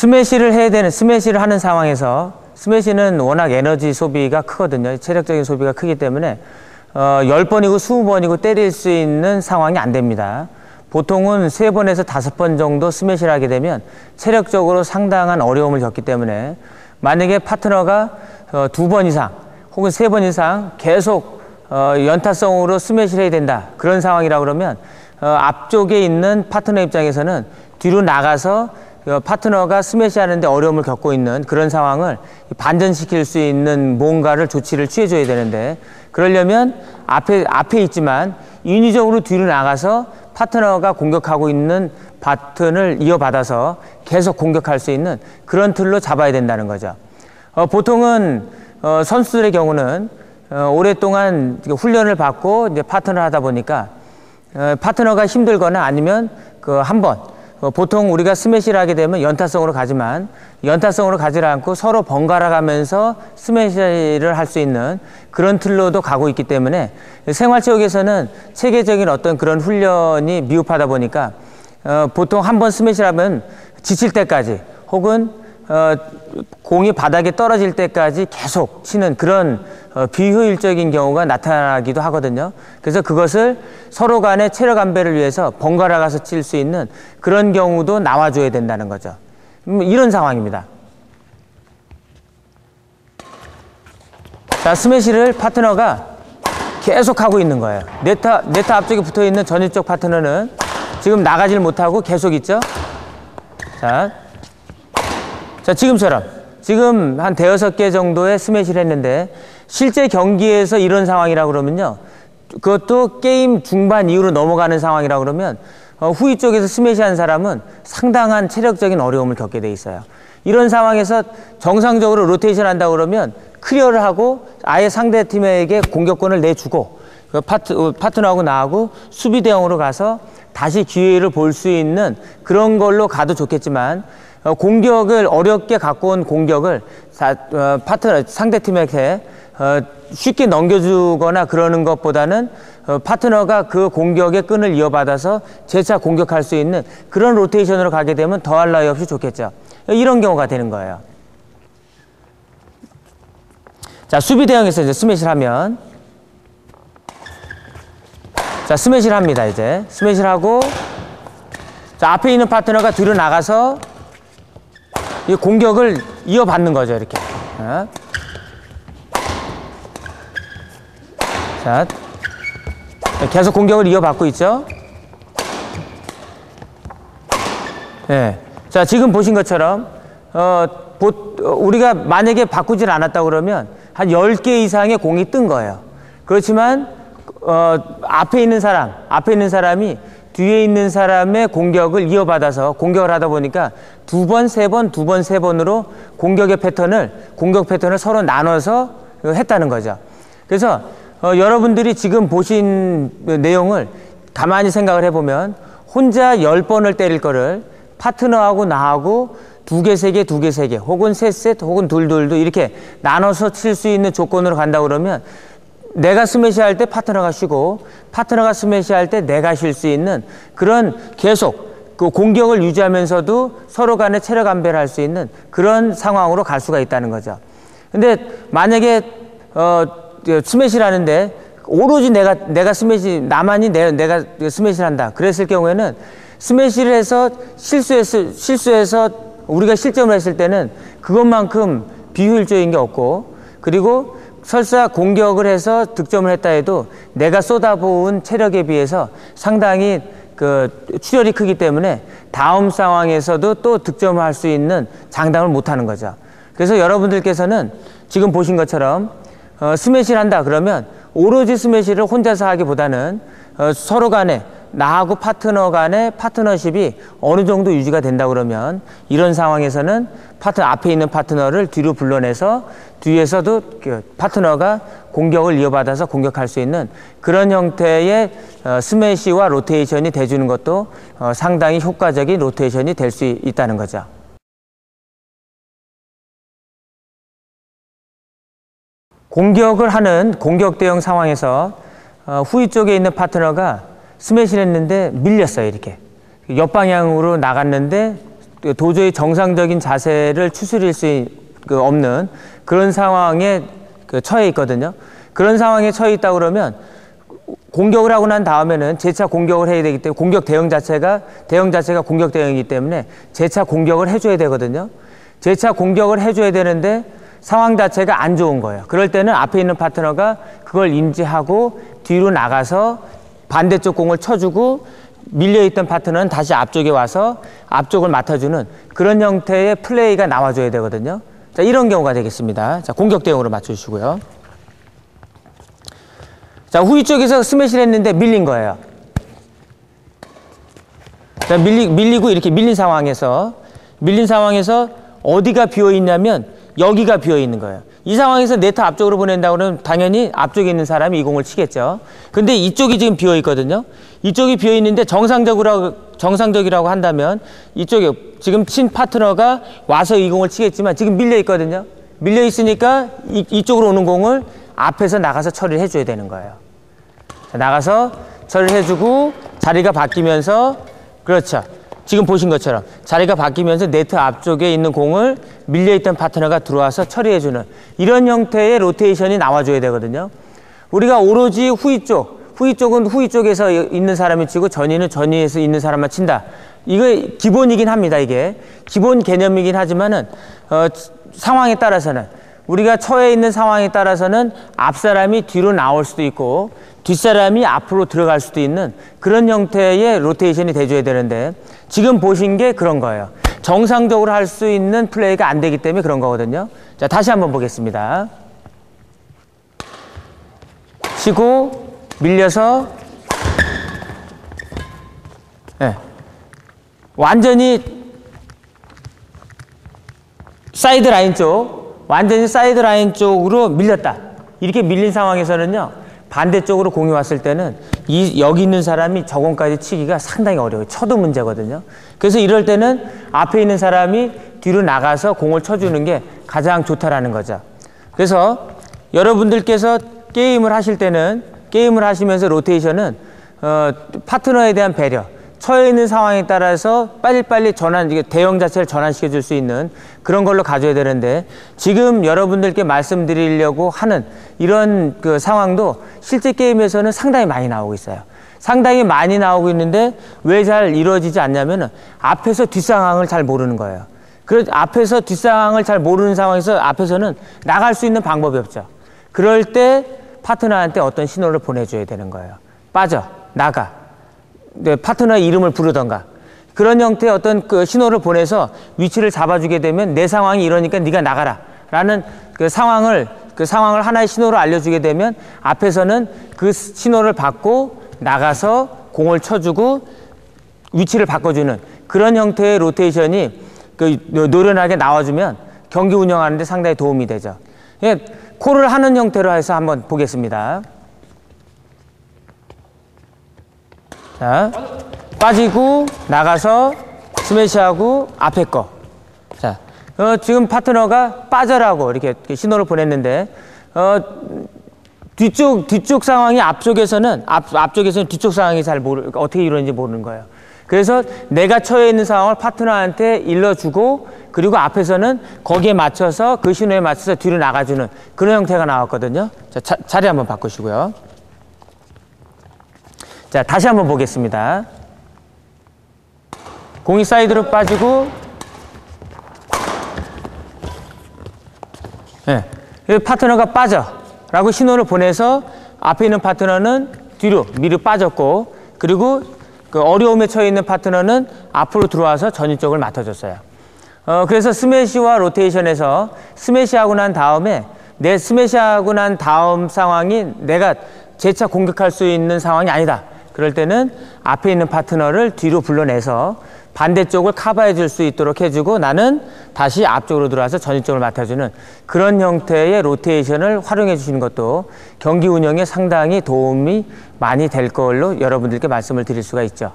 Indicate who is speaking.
Speaker 1: 스매시를 해야 되는, 스매시를 하는 상황에서 스매시는 워낙 에너지 소비가 크거든요. 체력적인 소비가 크기 때문에 10번이고 20번이고 때릴 수 있는 상황이 안 됩니다. 보통은 3번에서 5번 정도 스매시를 하게 되면 체력적으로 상당한 어려움을 겪기 때문에 만약에 파트너가 2번 이상 혹은 3번 이상 계속 연타성으로 스매시를 해야 된다, 그런 상황이라 그러면 앞쪽에 있는 파트너 입장에서는 뒤로 나가서 파트너가 스매시 하는데 어려움을 겪고 있는 그런 상황을 반전시킬 수 있는 뭔가를 조치를 취해줘야 되는데, 그러려면 앞에 있지만 인위적으로 뒤로 나가서 파트너가 공격하고 있는 바튼을 이어받아서 계속 공격할 수 있는 그런 틀로 잡아야 된다는 거죠. 보통은 선수들의 경우는 오랫동안 훈련을 받고 이제 파트너를 하다 보니까 파트너가 힘들거나 아니면 보통 우리가 스매시를 하게 되면 연타성으로 가지만 연타성으로 가지 않고 서로 번갈아 가면서 스매시를 할 수 있는 그런 틀로도 가고 있기 때문에 생활체육에서는 체계적인 어떤 그런 훈련이 미흡하다 보니까 보통 한 번 스매시를 하면 지칠 때까지 혹은 공이 바닥에 떨어질 때까지 계속 치는 그런 비효율적인 경우가 나타나기도 하거든요. 그래서 그것을 서로 간의 체력 안배를 위해서 번갈아 가서 칠 수 있는 그런 경우도 나와줘야 된다는 거죠. 이런 상황입니다. 자, 스매시를 파트너가 계속 하고 있는 거예요. 네트 앞쪽에 붙어 있는 전위쪽 파트너는 지금 나가질 못하고 계속 있죠. 자, 지금처럼 지금 한 5-6개 정도의 스매시를 했는데, 실제 경기에서 이런 상황이라고 그러면요, 그것도 게임 중반 이후로 넘어가는 상황이라고 그러면 후위 쪽에서 스매시한 사람은 상당한 체력적인 어려움을 겪게 돼 있어요. 이런 상황에서 정상적으로 로테이션 한다고 그러면 클리어를 하고 아예 상대팀에게 공격권을 내주고 파트너하고 나하고 수비 대응으로 가서 다시 기회를 볼 수 있는 그런 걸로 가도 좋겠지만, 공격을 어렵게 갖고 온 공격을 상대팀에게 쉽게 넘겨주거나 그러는 것보다는 파트너가 그 공격의 끈을 이어받아서 재차 공격할 수 있는 그런 로테이션으로 가게 되면 더할 나위 없이 좋겠죠. 이런 경우가 되는 거예요. 자, 수비 대응에서 이제 스매시를 하면, 자, 스매시를 합니다. 이제 스매시를 하고, 자, 앞에 있는 파트너가 뒤로 나가서 이 공격을 이어받는 거죠. 이렇게. 자, 계속 공격을 이어받고 있죠. 네. 자, 지금 보신 것처럼 우리가 만약에 바꾸질 않았다고 그러면 한 10개 이상의 공이 뜬 거예요. 그렇지만 앞에 있는 사람이 뒤에 있는 사람의 공격을 이어받아서 공격을 하다 보니까 2번, 3번, 2번, 3번으로 공격 패턴을 서로 나눠서 했다는 거죠. 그래서 여러분들이 지금 보신 내용을 가만히 생각을 해보면 혼자 10번을 때릴 거를 파트너하고 나하고 2개, 3개, 2개, 3개 혹은 3셋 혹은 2, 이렇게 나눠서 칠 수 있는 조건으로 간다 그러면 내가 스매시할 때 파트너가 쉬고 파트너가 스매시할 때 내가 쉴 수 있는 그런 계속 그 공격을 유지하면서도 서로 간에 체력 안배를 할 수 있는 그런 상황으로 갈 수가 있다는 거죠. 근데 만약에 스매시를 하는데 오로지 내가 나만이 내가 스매시를 한다 그랬을 경우에는 스매시를 해서 실수해서 우리가 실점을 했을 때는 그것만큼 비효율적인 게 없고, 그리고 설사 공격을 해서 득점을 했다 해도 내가 쏟아부은 체력에 비해서 상당히 출혈이 크기 때문에 다음 상황에서도 또 득점을 할 수 있는 장담을 못 하는 거죠. 그래서 여러분들께서는 지금 보신 것처럼 스매시를 한다 그러면 오로지 스매시를 혼자서 하기보다는 서로 간에 나하고 파트너 간의 파트너십이 어느 정도 유지가 된다 그러면 이런 상황에서는 앞에 있는 파트너를 뒤로 불러내서 뒤에서도 파트너가 공격을 이어받아서 공격할 수 있는 그런 형태의 스매시와 로테이션이 돼주는 것도 상당히 효과적인 로테이션이 될 수 있다는 거죠. 공격을 하는 공격 대응 상황에서 후위 쪽에 있는 파트너가 스매시를 했는데 밀렸어요. 이렇게 옆방향으로 나갔는데 도저히 정상적인 자세를 추스릴 수 없는 그런 상황에 처해 있거든요. 그런 상황에 처해 있다 그러면 공격을 하고 난 다음에는 재차 공격을 해야 되기 때문에 공격 대응 자체가 공격 대응이기 때문에 재차 공격을 해줘야 되거든요. 재차 공격을 해줘야 되는데 상황 자체가 안 좋은 거예요. 그럴 때는 앞에 있는 파트너가 그걸 인지하고 뒤로 나가서 반대쪽 공을 쳐주고 밀려있던 파트너는 다시 앞쪽에 와서 앞쪽을 맡아주는 그런 형태의 플레이가 나와줘야 되거든요. 자, 이런 경우가 되겠습니다. 자, 공격 대응으로 맞춰주시고요. 자, 후위 쪽에서 스매시를 했는데 밀린 거예요. 자, 밀리고 이렇게 밀린 상황에서 어디가 비어 있냐면 여기가 비어 있는 거예요. 이 상황에서 네트 앞쪽으로 보낸다고 그러면 당연히 앞쪽에 있는 사람이 이 공을 치겠죠. 근데 이쪽이 지금 비어 있거든요. 이쪽이 비어 있는데 정상적이라고 한다면 이쪽에 지금 친 파트너가 와서 이 공을 치겠지만 지금 밀려 있거든요. 밀려 있으니까 이쪽으로 오는 공을 앞에서 나가서 처리를 해줘야 되는 거예요. 자, 나가서 처리를 해주고 자리가 바뀌면서 그렇죠. 지금 보신 것처럼 자리가 바뀌면서 네트 앞쪽에 있는 공을 밀려있던 파트너가 들어와서 처리해주는 이런 형태의 로테이션이 나와줘야 되거든요. 우리가 오로지 후위 쪽은 후위 쪽에서 있는 사람이 치고 전위는 전위에서 있는 사람만 친다. 이거 기본이긴 합니다. 이게 기본 개념이긴 하지만은 상황에 따라서는 우리가 처해 있는 상황에 따라서는 앞 사람이 뒤로 나올 수도 있고 뒷사람이 앞으로 들어갈 수도 있는 그런 형태의 로테이션이 돼줘야 되는데 지금 보신 게 그런 거예요. 정상적으로 할 수 있는 플레이가 안 되기 때문에 그런 거거든요. 자, 다시 한번 보겠습니다. 치고 밀려서 네. 완전히 사이드 라인 쪽으로 밀렸다. 이렇게 밀린 상황에서는요. 반대쪽으로 공이 왔을 때는 여기 있는 사람이 저공까지 치기가 상당히 어려워요. 쳐도 문제거든요. 그래서 이럴 때는 앞에 있는 사람이 뒤로 나가서 공을 쳐주는 게 가장 좋다라는 거죠. 그래서 여러분들께서 게임을 하실 때는 게임을 하시면서 로테이션은 파트너에 대한 배려, 처해 있는 상황에 따라서 빨리빨리 대형 자체를 전환시켜 줄 수 있는 그런 걸로 가져야 되는데 지금 여러분들께 말씀드리려고 하는 이런 그 상황도 실제 게임에서는 상당히 많이 나오고 있어요. 상당히 많이 나오고 있는데 왜 잘 이루어지지 않냐면은 앞에서 뒷상황을 잘 모르는 거예요. 그래서 앞에서 뒷상황을 잘 모르는 상황에서 앞에서는 나갈 수 있는 방법이 없죠. 그럴 때 파트너한테 어떤 신호를 보내줘야 되는 거예요. 빠져, 나가. 네, 파트너의 이름을 부르던가 그런 형태의 어떤 그 신호를 보내서 위치를 잡아주게 되면 내 상황이 이러니까 네가 나가라 라는 그 상황을 하나의 신호로 알려주게 되면 앞에서는 그 신호를 받고 나가서 공을 쳐주고 위치를 바꿔주는 그런 형태의 로테이션이 노련하게 나와주면 경기 운영하는 데 상당히 도움이 되죠. 예, 콜을 하는 형태로 해서 한번 보겠습니다. 자, 빠지고 나가서 스매시하고 앞에 거. 자, 지금 파트너가 빠져라고 이렇게 신호를 보냈는데 뒤쪽 상황이 앞쪽에서는 뒤쪽 상황이 잘 어떻게 이루어지는지 모르는 거예요. 그래서 내가 처해 있는 상황을 파트너한테 일러주고 그리고 앞에서는 거기에 맞춰서 그 신호에 맞춰서 뒤로 나가주는 그런 형태가 나왔거든요. 자, 자리 한번 바꾸시고요. 자, 다시 한번 보겠습니다. 공이 사이드로 빠지고 네. 파트너가 빠져 라고 신호를 보내서 앞에 있는 파트너는 뒤로 빠졌고 그리고 그 어려움에 처해 있는 파트너는 앞으로 들어와서 전위 쪽을 맡아줬어요. 그래서 스매시와 로테이션에서 스매시하고 난 다음에 내 스매시하고 난 다음 상황이 내가 재차 공격할 수 있는 상황이 아니다. 그럴 때는 앞에 있는 파트너를 뒤로 불러내서 반대쪽을 커버해 줄 수 있도록 해주고 나는 다시 앞쪽으로 들어와서 전위 쪽을 맡아주는 그런 형태의 로테이션을 활용해 주시는 것도 경기 운영에 상당히 도움이 많이 될 걸로 여러분들께 말씀을 드릴 수가 있죠.